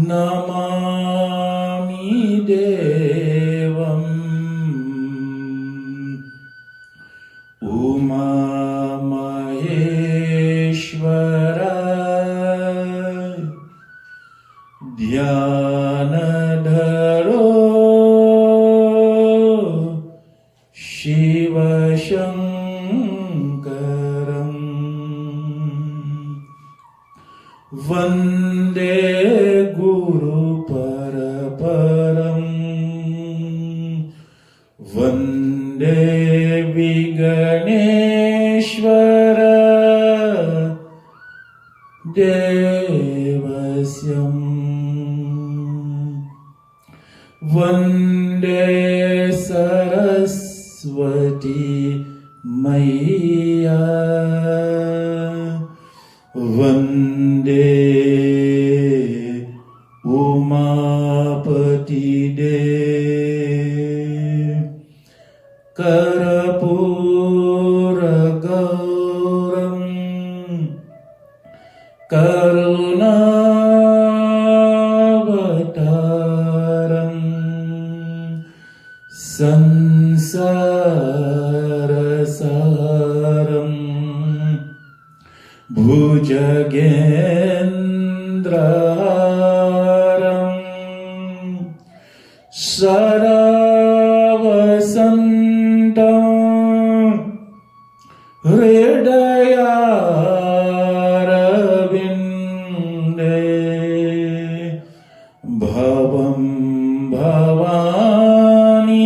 Namami Devam Uma Maheshwara Dhyanadharo Shiva Shankaram Vande Guru Paraparam Vande Viganeshwara Devasyam Vande Saraswati Maya Vande Umapati Dev Karapura Gauram Karunavataram Sansarasaram Bhujagendraharam Saravasantam Hridayarvinde Bhavam Bhavani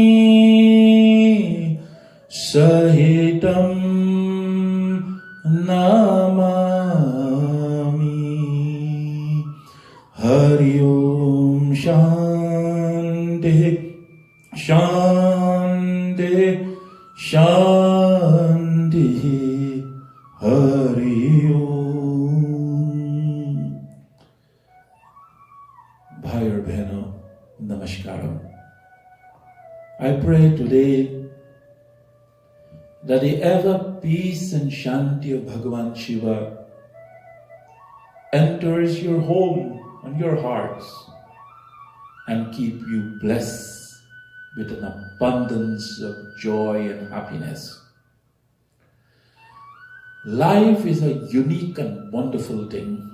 Sahitam Namami Hari Om Shanti Shanti Shanti Hari Om. Bhai aur Behno, Namaskaram. I pray today that the ever peace and shanti of Bhagavan Shiva enters your home and your hearts and keep you blessed with an abundance of joy and happiness. Life is a unique and wonderful thing.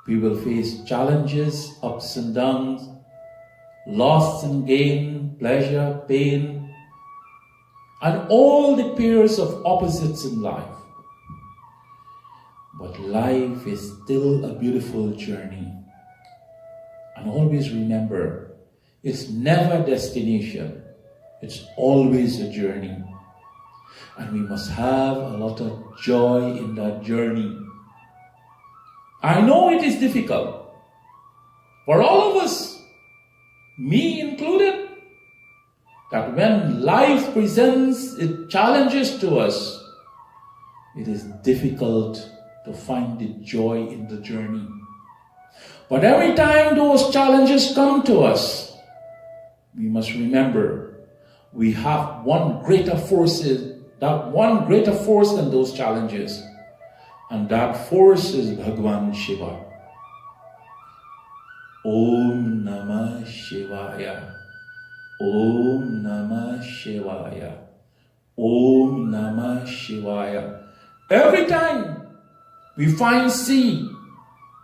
We will face challenges, ups and downs, loss and gain, pleasure, pain, and all the pairs of opposites in life. But life is still a beautiful journey. And always remember, it's never a destination. It's always a journey. And we must have a lot of joy in that journey. I know it is difficult for all of us, me included, that when life presents its challenges to us, it is difficult to find the joy in the journey. But every time those challenges come to us, we must remember we have one greater force than those challenges, and that force is Bhagavan Shiva. Om Namah Shivaya. Om Namah Shivaya. Om Namah Shivaya. Every time we see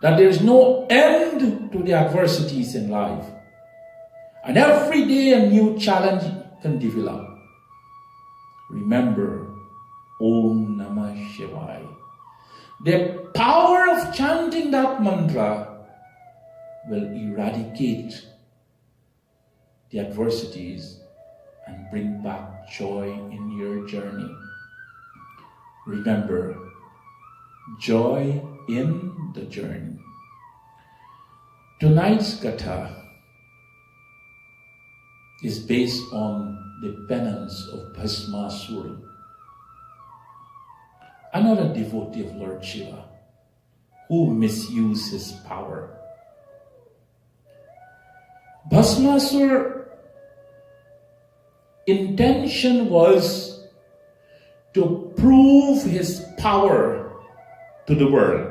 that there is no end to the adversities in life, and every day a new challenge can develop, remember Om Namah Shivaya. The power of chanting that mantra will eradicate the adversities and bring back joy in your journey. Remember, joy in the journey. Tonight's Katha is based on the penance of Bhasmasura, another devotee of Lord Shiva who misused his power. Bhasmasura's intention was to prove his power to the world.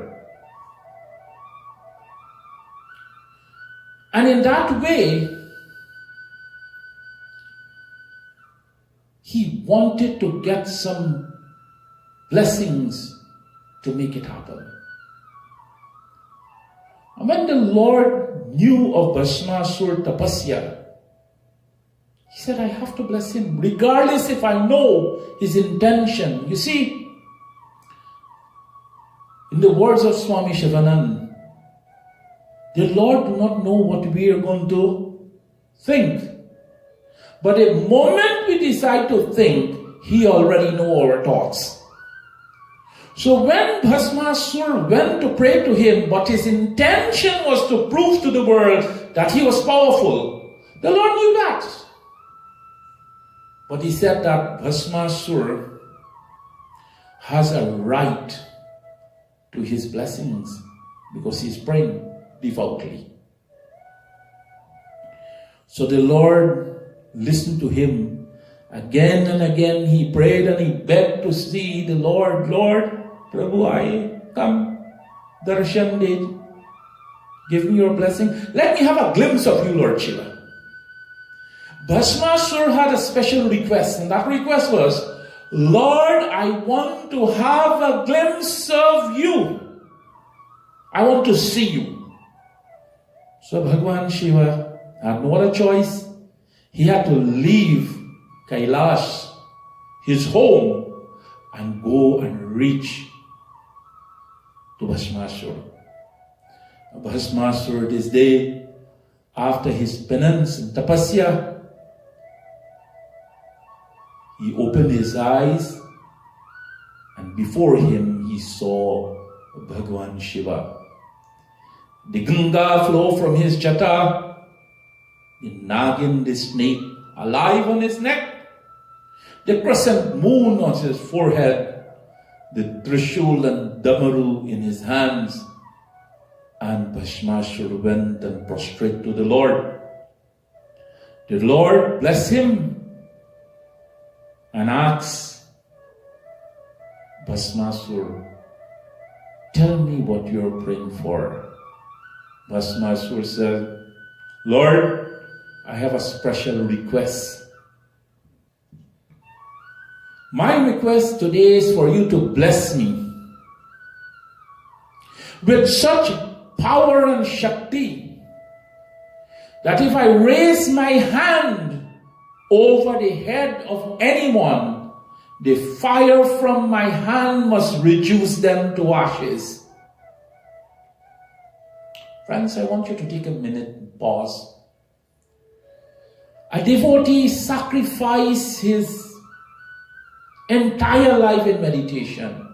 And in that way, he wanted to get some blessings to make it happen. And when the Lord knew of Bhasmasura Tapasya, he said, I have to bless him, regardless if I know his intention. You see, in the words of Swami Shivanand, the Lord do not know what we are going to think. But the moment we decide to think, he already knows our thoughts. So when Bhasmasura went to pray to him, but his intention was to prove to the world that he was powerful, the Lord knew that. But he said that Bhasmasura has a right to his blessings because he's praying devoutly. So the Lord listened to him. Again and again he prayed and he begged to see the Lord. Lord, Prabhu, I come, darshan de, give me your blessing. Let me have a glimpse of you, Lord Shiva. Bhasmasura had a special request, and that request was, Lord, I want to have a glimpse of you. I want to see you. So Bhagwan Shiva had no other choice. He had to leave Kailash, his home, and go and reach to Bhasmasura. Bhasmasura this day, after his penance and tapasya, he opened his eyes, and before him he saw Bhagwan Shiva. The Ganga flow from his jata, the Nagin, the snake, alive on his neck, the crescent moon on his forehead, the Trishul and Damaru in his hands, and Bhasmasura went and prostrate to the Lord. The Lord blessed him and asked Bhasmasura, tell me what you're praying for. Bhasmasura said, Lord, I have a special request. My request today is for you to bless me with such power and Shakti that if I raise my hand over the head of anyone, the fire from my hand must reduce them to ashes. Friends, I want you to take a minute and pause. A devotee sacrifices his entire life in meditation.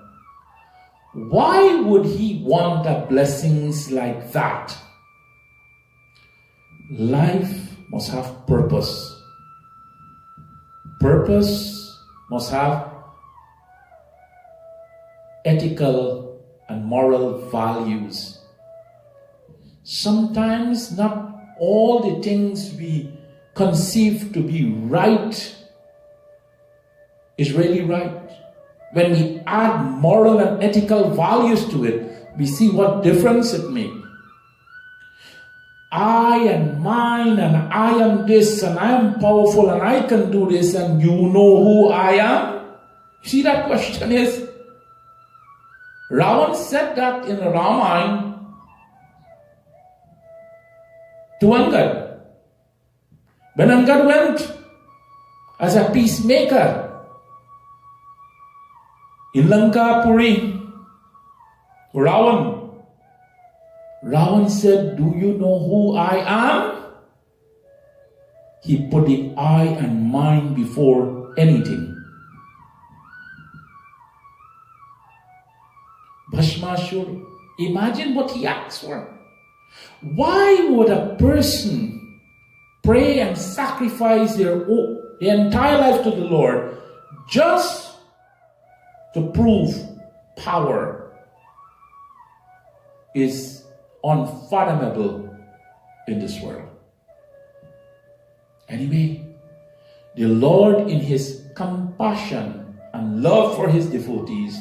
Why would he want a blessings like that? Life must have purpose. Purpose must have ethical and moral values. Sometimes not all the things we conceive to be right is really right. When we add moral and ethical values to it, we see what difference it makes. I and mine and I am this and I am powerful and I can do this and you know who I am? See, that question is, Ravan said that in the Ramayana to Angad. When Angad went as a peacemaker in Lanka Puri, Ravan said, do you know who I am? He put the I and mine before anything. Bhasmasura, imagine what he asked for. Why would a person pray and sacrifice their entire life to the Lord just to prove power is unfathomable in this world? Anyway, the Lord in his compassion and love for his devotees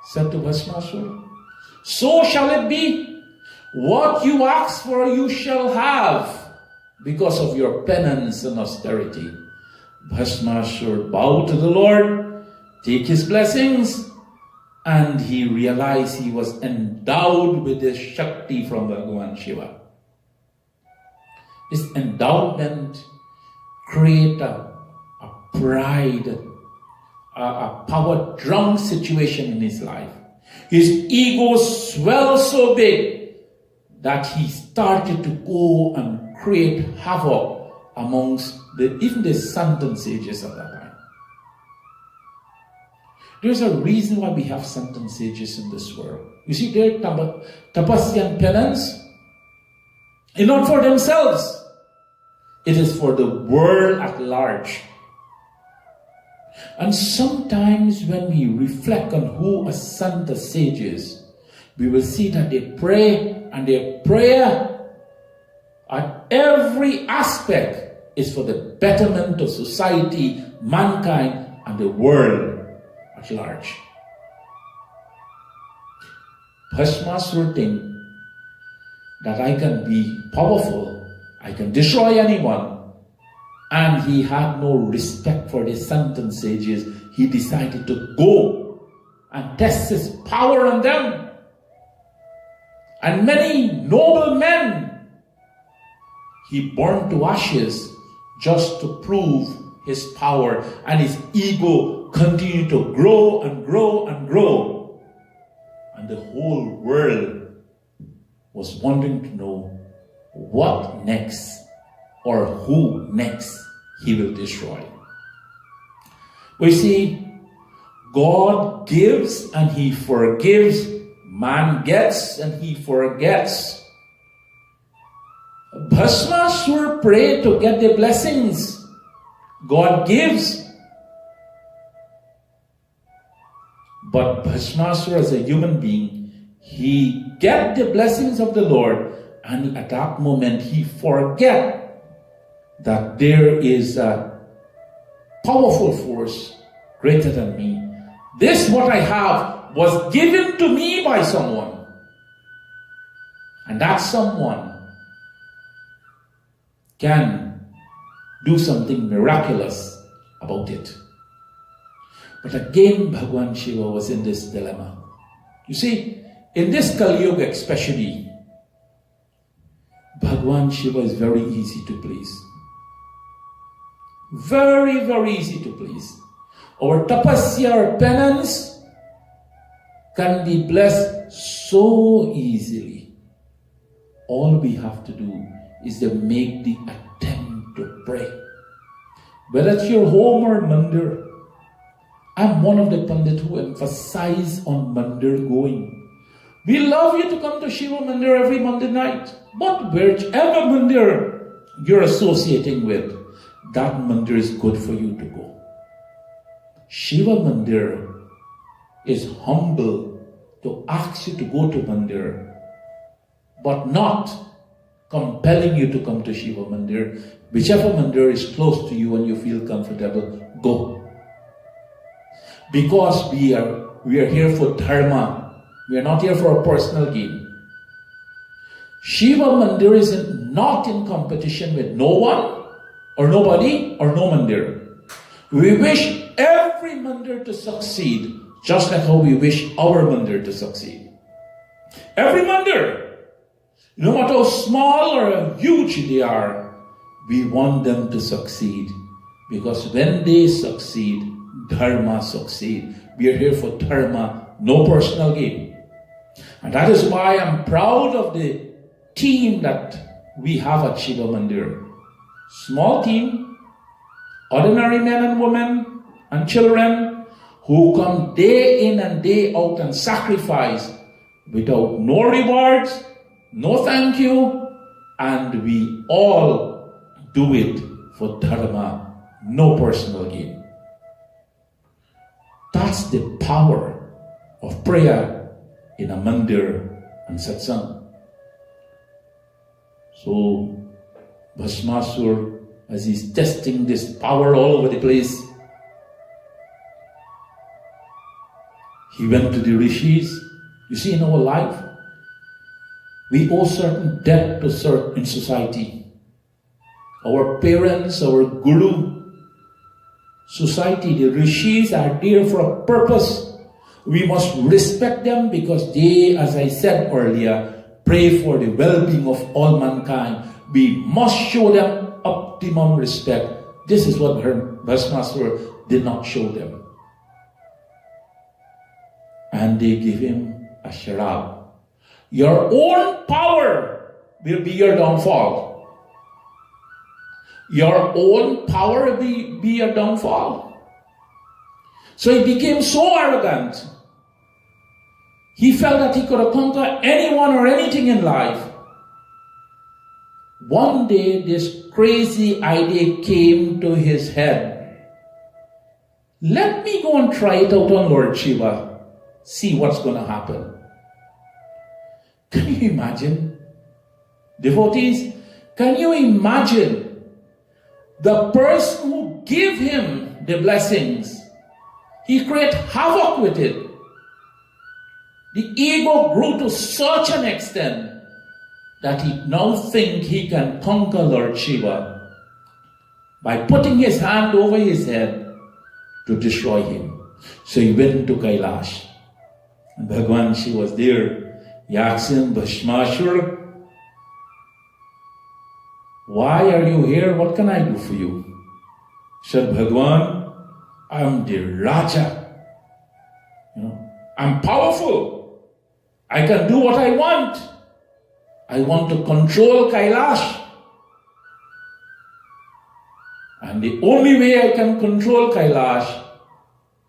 said to Bhasmasura, so shall it be. What you ask for, you shall have because of your penance and austerity. Bhasmasura bowed to the Lord, take his blessings, and he realized he was endowed with this Shakti from Bhagavan Shiva. This endowment created a pride, a power-drunk situation in his life. His ego swelled so big that he started to go and create havoc amongst even the sant and sages of that time. There's a reason why we have sant and sages in this world. You see, their tapasya and penance is not for themselves. It is for the world at large. And sometimes when we reflect on who a sant and sage is, we will see that they pray, and their prayer at every aspect is for the betterment of society, mankind, and the world at large. Bhasmasura thinks that I can be powerful, I can destroy anyone, and he had no respect for the sant and sages. He decided to go and test his power on them. And many noble men he burned to ashes just to prove his power, and his ego continued to grow and grow and grow. And the whole world was wanting to know what next, or who next he will destroy. We see, God gives and he forgives. Man gets and he forgets. Bhasmasura prayed to get the blessings. God gives. But Bhasmasura, as a human being, he get the blessings of the Lord, and at that moment he forget that there is a powerful force greater than me. This, what I have, was given to me by someone. And that someone can do something miraculous about it. But again, Bhagavan Shiva was in this dilemma. You see, in this Kali Yuga especially, Bhagavan Shiva is very easy to please. Very, very easy to please. Our tapasya, our penance, can be blessed so easily. All we have to do is to make the attempt to pray. Whether it's your home or mandir. I'm one of the Pandit who emphasize on mandir going. We love you to come to Shiva Mandir every Monday night. But whichever mandir you're associating with, that mandir is good for you to go. Shiva Mandir is humble to ask you to go to mandir, but not compelling you to come to Shiva Mandir. Whichever mandir is close to you and you feel comfortable, go. Because we are here for dharma. We are not here for a personal gain. Shiva Mandir is not in competition with no one, or nobody, or no mandir. We wish every mandir to succeed, just like how we wish our mandir to succeed. Every mandir, no matter how small or how huge they are, we want them to succeed. Because when they succeed, dharma succeed. We are here for dharma, no personal gain. And that is why I'm proud of the team that we have at Shiva Mandir. Small team, ordinary men and women and children who come day in and day out and sacrifice without no rewards, no thank you, and we all do it for dharma, no personal gain. That's the power of prayer in a mandir and satsang. So Bhasmasura, as he's testing this power all over the place, he went to the rishis. You see, in our life, We owe certain debt to certain society. Our parents, our guru, society, the rishis are there for a purpose. We must respect them because they, as I said earlier, pray for the well-being of all mankind. We must show them optimum respect. This is what Bhasmasura did not show them. And they give him a sharab. Your own power will be your downfall. Your own power will be your downfall. So he became so arrogant. He felt that he could conquer anyone or anything in life. One day, this crazy idea came to his head. Let me go and try it out on Lord Shiva. See what's going to happen. Can you imagine? Devotees, can you imagine the person who gave him the blessings? He created havoc with it. The ego grew to such an extent that he now thinks he can conquer Lord Shiva by putting his hand over his head to destroy him. So he went to Kailash. And Bhagwan Shiva was there. He asked him, Bhasmashur, why are you here? What can I do for you? He said, Bhagwan, I'm the Raja. I'm powerful. I can do what I want. I want to control Kailash. And the only way I can control Kailash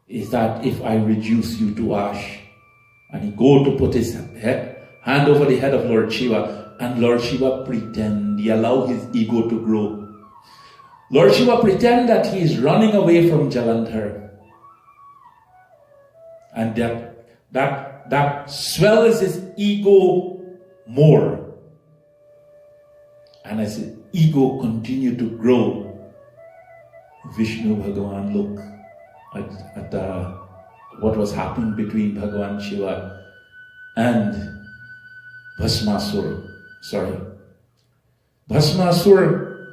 is that if I reduce you to ash. And he go to put his hand over the head of Lord Shiva, and Lord Shiva pretend, he allow his ego to grow. Lord Shiva pretend that he is running away from Jalandhar. And that swells his ego more. And as his ego continued to grow, Vishnu Bhagavan looked at what was happening between Bhagavan Shiva and Bhasmasura. Bhasmasura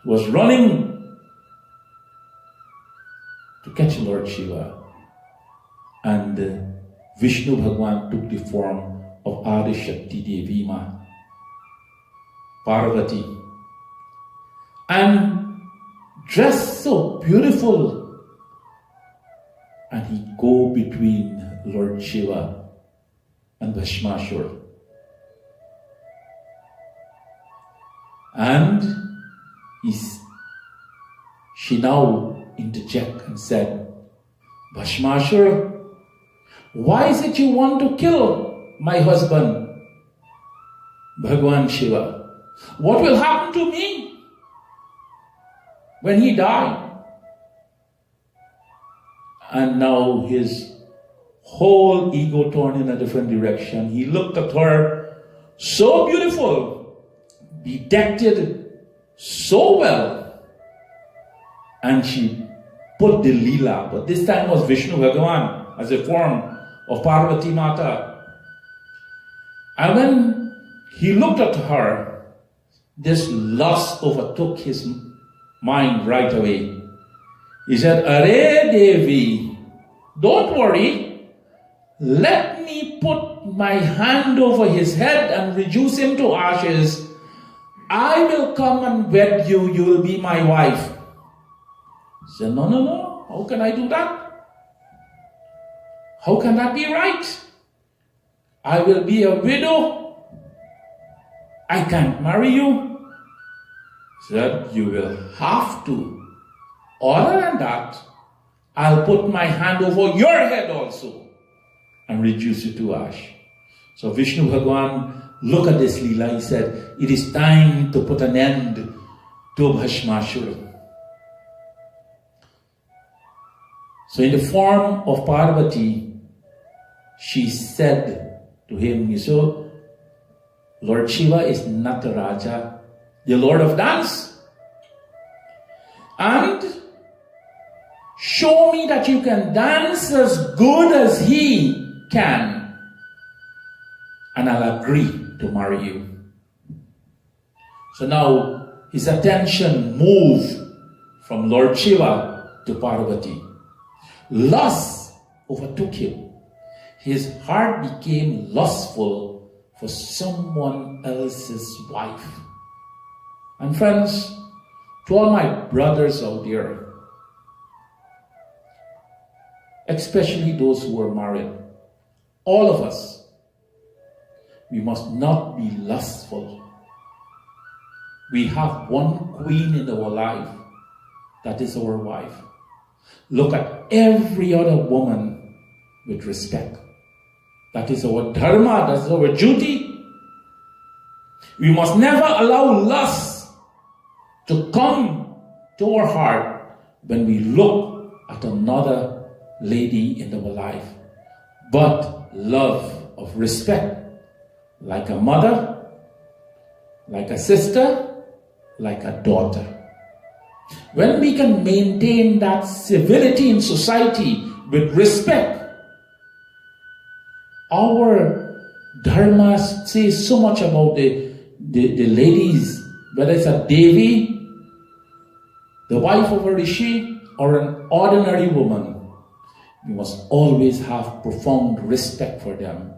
was running to catch Lord Shiva, and Vishnu Bhagavan took the form of Adi Shakti Devi Ma, Parvati, and dressed so beautiful. And he go between Lord Shiva and Bhasmasura. And she now interject and said, Bhasmasura, why is it you want to kill my husband, Bhagwan Shiva? What will happen to me when he dies? And now his whole ego turned in a different direction. He looked at her, so beautiful, bedecked so well. And she put the lila, but this time was Vishnu Bhagavan as a form of Parvati Mata. And when he looked at her, this lust overtook his mind right away. He said, Are Devi, don't worry. Let me put my hand over his head and reduce him to ashes. I will come and wed you. You will be my wife. He said, No. How can I do that? How can that be right? I will be a widow. I can't marry you. He said, you will have to. Other than that, I'll put my hand over your head also and reduce you to ash. So Vishnu Bhagavan looked at this Leela. He said, it is time to put an end to Bhasmasura. So in the form of Parvati, she said to him, Lord Shiva is Nataraja, the Lord of dance. And show me that you can dance as good as he can, and I'll agree. to marry you. So now his attention moved from Lord Shiva to Parvati. Lust overtook him. His heart became lustful for someone else's wife. And friends, to all my brothers out there, especially those who are married, all of us, we must not be lustful. We have one queen in our life, that is our wife. Look at every other woman with respect. That is our dharma, that is our duty. We must never allow lust to come to our heart when we look at another lady in our life, but love of respect, like a mother, like a sister, like a daughter. When we can maintain that civility in society with respect, our dharma says so much about the ladies, whether it's a Devi, the wife of a Rishi, or an ordinary woman. We must always have profound respect for them.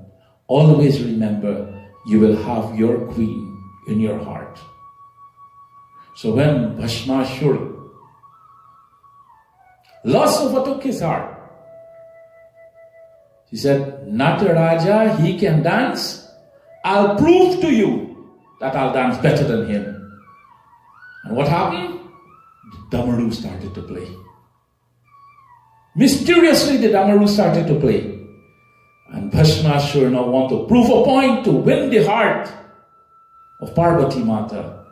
Always remember, you will have your queen in your heart. So when Bhashmashur, lust overtook his heart, he said, Nataraja, he can dance. I'll prove to you that I'll dance better than him. And what happened? The Damaru started to play. Mysteriously, the Damaru started to play. And Bhashmashur now want to prove a point to win the heart of Parvati Mata.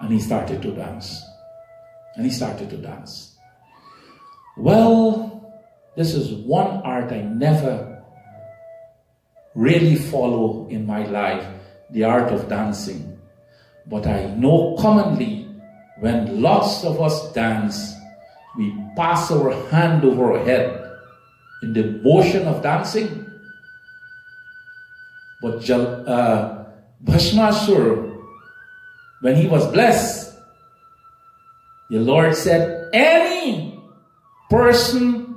And he started to dance. And he started to dance. Well, this is one art I never really follow in my life, the art of dancing. But I know commonly when lots of us dance, we pass our hand over our head in the motion of dancing. But Bhashmashur, when he was blessed, the Lord said, any person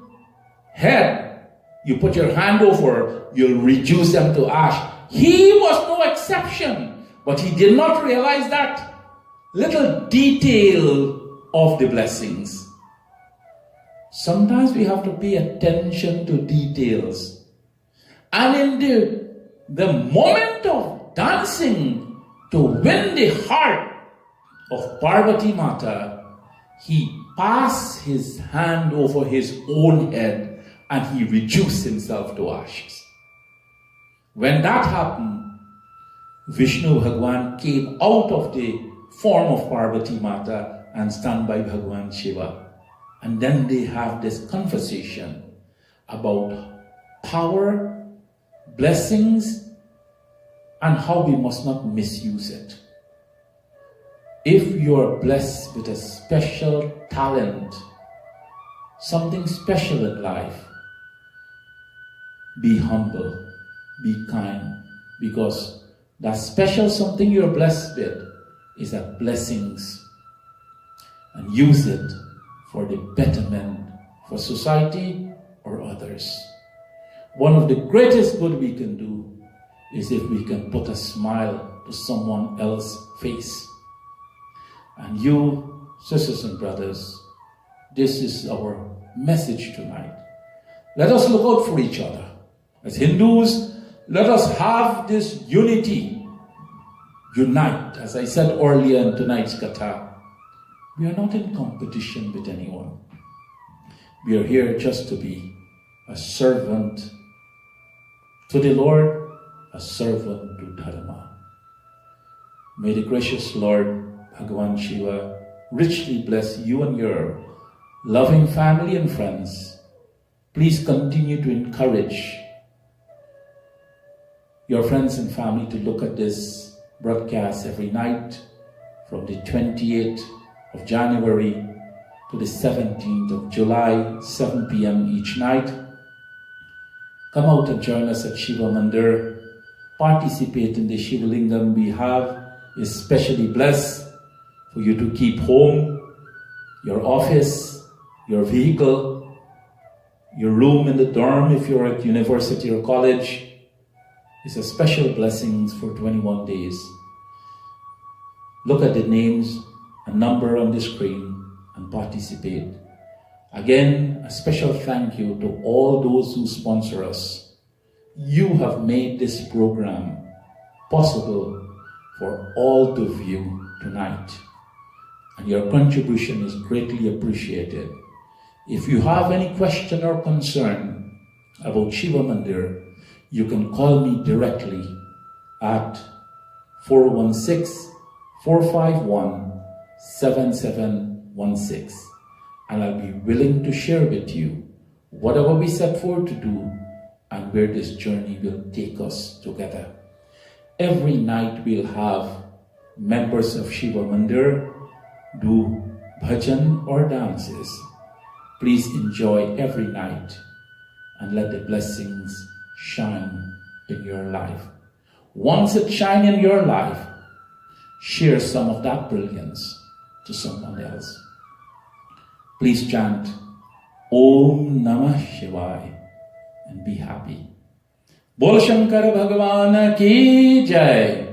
head you put your hand over, you'll reduce them to ash. He was no exception, but he did not realize that little detail of the blessings. Sometimes we have to pay attention to details. And in the moment of dancing to win the heart of Parvati Mata, he passed his hand over his own head and he reduced himself to ashes. When that happened, Vishnu Bhagwan came out of the form of Parvati Mata and stand by Bhagwan Shiva. And then they have this conversation about power, blessings, and how we must not misuse it. If you are blessed with a special talent, something special in life, be humble, be kind, because that special something you're blessed with is a blessings, and use it for the betterment for society or others. One of the greatest good we can do is if we can put a smile to someone else's face. And you, sisters and brothers, this is our message tonight. Let us look out for each other. As Hindus, let us have this unity. Unite, as I said earlier in tonight's Katha. We are not in competition with anyone. We are here just to be a servant to the Lord, a servant to Dharma. May the gracious Lord, Bhagavan Shiva, richly bless you and your loving family and friends. Please continue to encourage your friends and family to look at this broadcast every night from the 28th of January to the 17th of July, 7 p.m. each night. Come out and join us at Shiva Mandir participate in the Shiva Lingam we have is specially blessed for you to keep home, your office, your vehicle, your room in the dorm if you're at university or college. It's a special blessing for 21 days. Look at the names and number on the screen and participate. Again, a special thank you to all those who sponsor us. You have made this program possible for all to view tonight, and your contribution is greatly appreciated. If you have any question or concern about Shiva Mandir, you can call me directly at 416-451-7716, and I'll be willing to share with you whatever we set forward to do and where this journey will take us together. Every night we'll have members of Shiva Mandir do bhajan or dances. Please enjoy every night and let the blessings shine in your life. Once it shines in your life, share some of that brilliance to someone else. Please chant Om Namah Shivaya and be happy. Bol Shankar Bhagwan ki Jai.